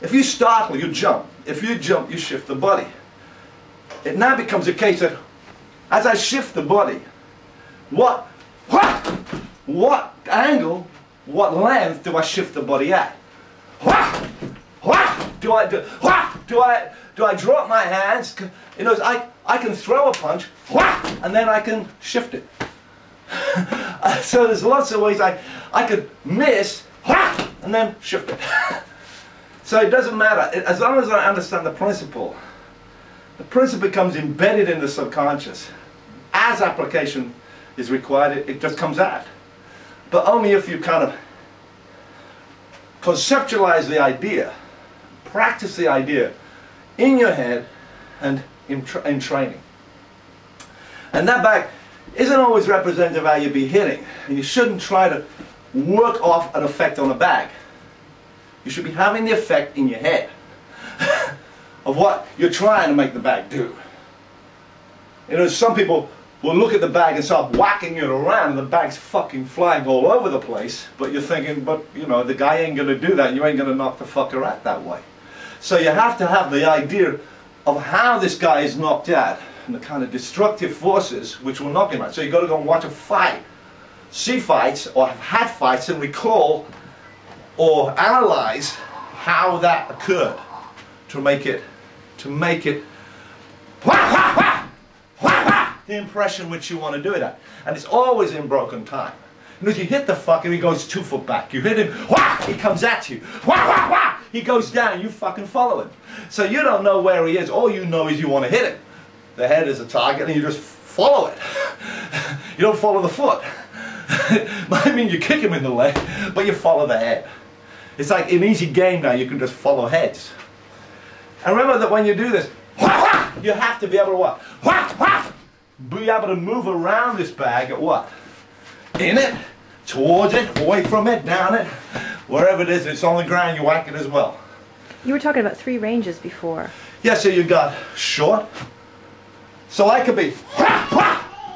If you startle, you jump. If you jump, you shift the body. It now becomes a case that as I shift the body, what angle, what length do I shift the body at? Do I drop my hands? You know, I can throw a punch, and then I can shift it. So there's lots of ways I could miss, and then shift it. So it doesn't matter, as long as I understand the principle becomes embedded in the subconscious. As application is required, it just comes out. But only if you kind of conceptualize the idea, practice the idea in your head and in training. And that bag isn't always representative of how you'd be hitting. And you shouldn't try to work off an effect on a bag. You should be having the effect in your head of what you're trying to make the bag do. You know, some people will look at the bag and start whacking it around and the bag's fucking flying all over the place, but you're thinking, but you know, the guy ain't gonna do that and you ain't gonna knock the fucker out that way. So you have to have the idea of how this guy is knocked out and the kind of destructive forces which will knock him out. So you've got to go and watch a fight, see fights or have had fights and recall or analyze how that occurred to make it the impression which you want to do it at. And it's always in broken time. Because you hit the fucker, he goes 2 foot back. You hit him, he comes at you. He goes down, you fucking follow him. So you don't know where he is. All you know is you want to hit him. The head is a target and you just follow it. You don't follow the foot. I mean, you kick him in the leg, but you follow the head. It's like an easy game now, you can just follow heads. And remember that when you do this, you have to be able to what? Be able to move around this bag at what? In it, towards it, away from it, down it, wherever it is, it's on the ground, you whack it as well. You were talking about 3 ranges before. Yeah, so you got short. So I could be here,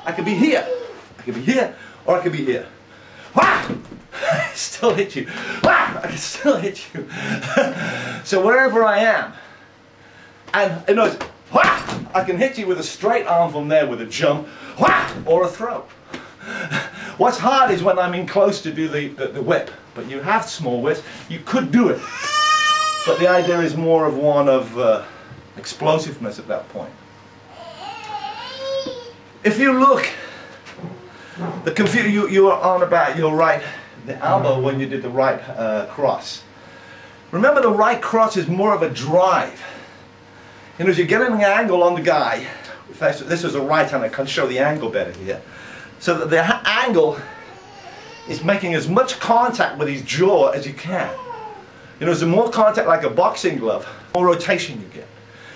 I could be here, or I could be here. I still hit you. I can still hit you. So wherever I am, and you know, I can hit you with a straight arm from there with a jump, or a throw. What's hard is when I'm in close to do the whip, but you have small whips, you could do it. But the idea is more of one of explosiveness at that point. If you look, the computer you were on about your right, the elbow when you did the right cross. Remember, the right cross is more of a drive. You know, as you're getting an angle on the guy, if this was a right hand, I can show the angle better here. So that the angle is making as much contact with his jaw as you can. You know, the more contact like a boxing glove, the more rotation you get.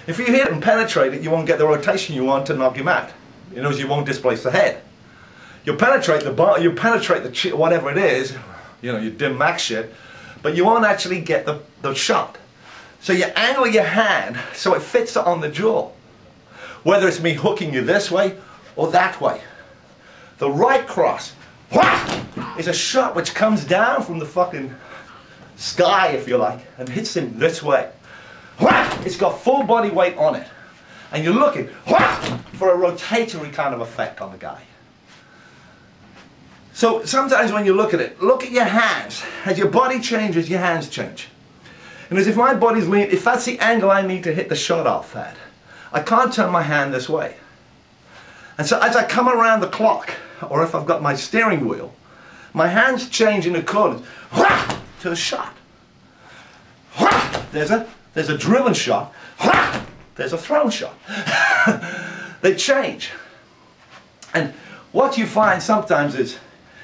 If you hit and penetrate it, you won't get the rotation you want to knock him out. You know, you won't displace the head. You'll penetrate the bar, you penetrate the whatever it is, you know, your dim max shit, but you won't actually get the shot. So you angle your hand so it fits on the jaw. Whether it's me hooking you this way or that way. The right cross is a shot which comes down from the fucking sky, if you like, and hits him this way. It's got full body weight on it. And you're looking for a rotatory kind of effect on the guy. So sometimes when you look at it, look at your hands. As your body changes, your hands change. And as if my body's lean, if that's the angle I need to hit the shot off at, I can't turn my hand this way. And so as I come around the clock, or if I've got my steering wheel, my hands change in accordance to the shot. There's a driven shot. There's a thrown shot. They change. And what you find sometimes is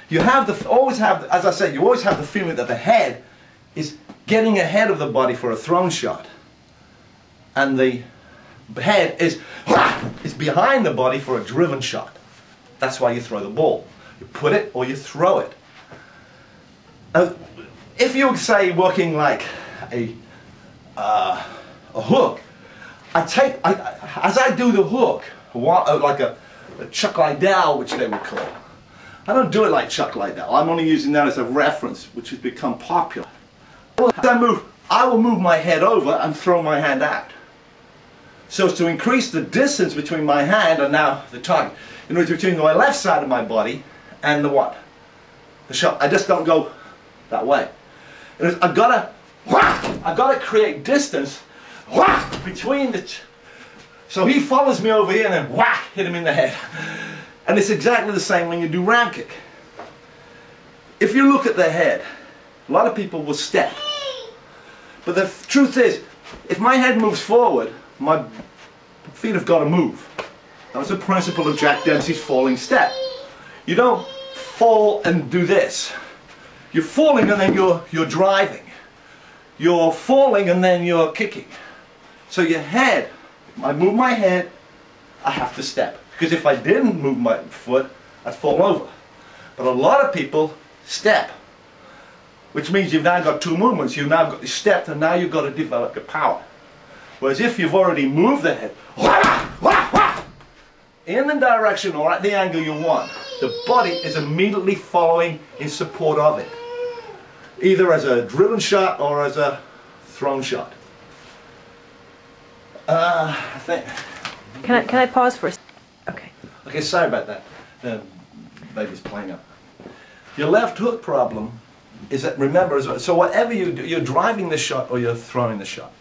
you have always have, as I said, you always have the feeling that the head is getting ahead of the body for a thrown shot. And the head is behind the body for a driven shot. That's why you throw the ball. You put it or you throw it. Now, if you say working like a hook, as I do the hook, like a Chuck Liddell, which they would call. I don't do it like Chuck Liddell. I'm only using that as a reference, which has become popular. As I move I will move my head over and throw my hand out. So as to increase the distance between my hand and now the target. In other words, between my left side of my body and the what? The shot. I just don't go that way. I've got to create distance between the... So he follows me over here and then whack, hit him in the head. And it's exactly the same when you do round kick. If you look at the head, a lot of people will step. But the truth is, if my head moves forward, my feet have got to move. That was the principle of Jack Dempsey's falling step. You don't fall and do this. You're falling and then you're driving. You're falling and then you're kicking. So your head, I move my head, I have to step. Because if I didn't move my foot, I'd fall over. But a lot of people step. Which means you've now got two movements. You've now got stepped and now you've got to develop your power. Whereas if you've already moved the head in the direction or at the angle you want, the body is immediately following in support of it. Either as a driven shot or as a thrown shot. I think. Can I pause for a second? Okay. Okay, sorry about that. Baby's playing up. Your left hook problem is that, remember, so whatever you do, you're driving the shot or you're throwing the shot.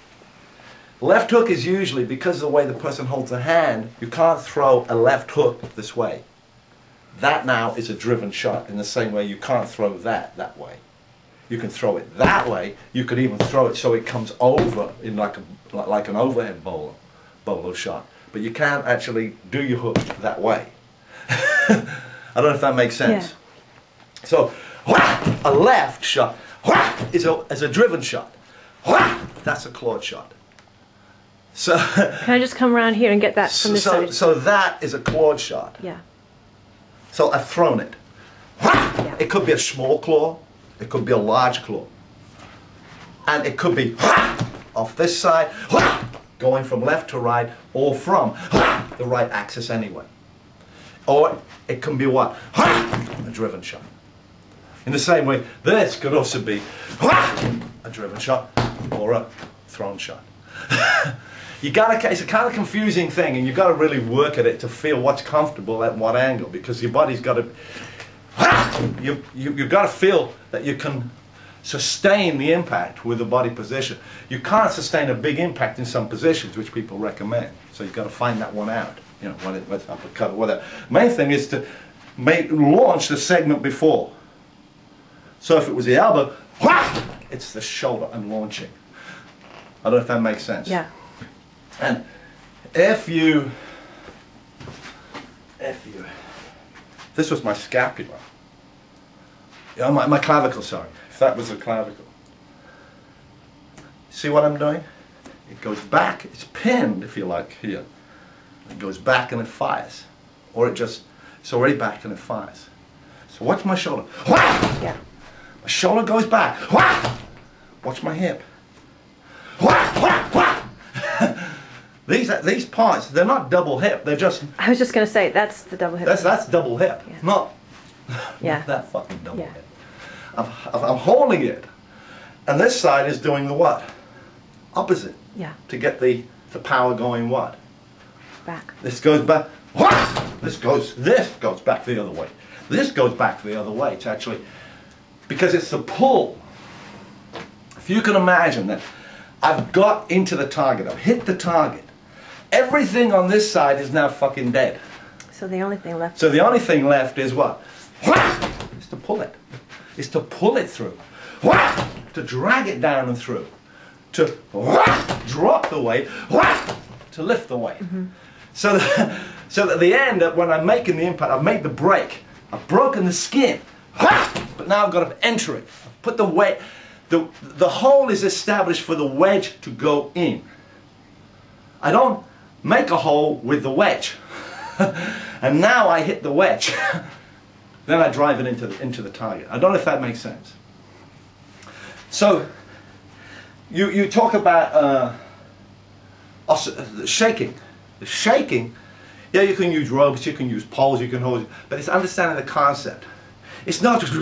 Left hook is usually, because of the way the person holds the hand, you can't throw a left hook this way. That now is a driven shot in the same way you can't throw that way. You can throw it that way. You could even throw it so it comes over in like an overhead bolo shot. But you can't actually do your hook that way. I don't know if that makes sense. Yeah. So a left shot is a driven shot. That's a clawed shot. So can I just come around here and get that from this side? So that is a clawed shot. Yeah. So I've thrown it. Yeah. It could be a small claw. It could be a large claw. And it could be off this side, going from left to right, or from the right axis anyway. Or it can be what? A driven shot. In the same way, this could also be a driven shot or a thrown shot. It's a kind of confusing thing, and you've got to really work at it to feel what's comfortable at what angle, because your body's got to... You've got to feel that you can sustain the impact with the body position. You can't sustain a big impact in some positions, which people recommend. So you've got to find that one out. You know, what's uppercut or whatever. Main thing is to launch the segment before. So if it was the elbow, it's the shoulder and launching. I don't know if that makes sense. Yeah. And if you, this was my scapula. Yeah, my clavicle, sorry. If that was a clavicle. See what I'm doing? It goes back, it's pinned, if you like, here. It goes back and it fires. Or it's already back and it fires. So watch my shoulder. Yeah. My shoulder goes back. Watch my hip. These parts, they're not double hip, they're just... I was just going to say, that's the double hip. That's double hip, Yeah. not that fucking double hip. I'm holding it, and this side is doing the what? Opposite. Yeah. To get the power going what? Back. This goes back. This goes back the other way. This goes back the other way. It's actually, because it's the pull. If you can imagine that I've got into the target, I've hit the target. Everything on this side is now fucking dead. So the only thing left. So the only thing left is what? Is to pull it. Is to pull it through. To drag it down and through. To drop the weight. To lift the weight. Mm-hmm. So that at the end, when I'm making the impact, I've made the break. I've broken the skin. But now I've got to enter it. I've put the weight. The hole is established for the wedge to go in. I don't make a hole with the wedge. And now I hit the wedge. Then I drive it into the target. I don't know if that makes sense. So you talk about shaking. The shaking, yeah, you can use ropes, you can use poles, you can hold it, but it's understanding the concept. It's not just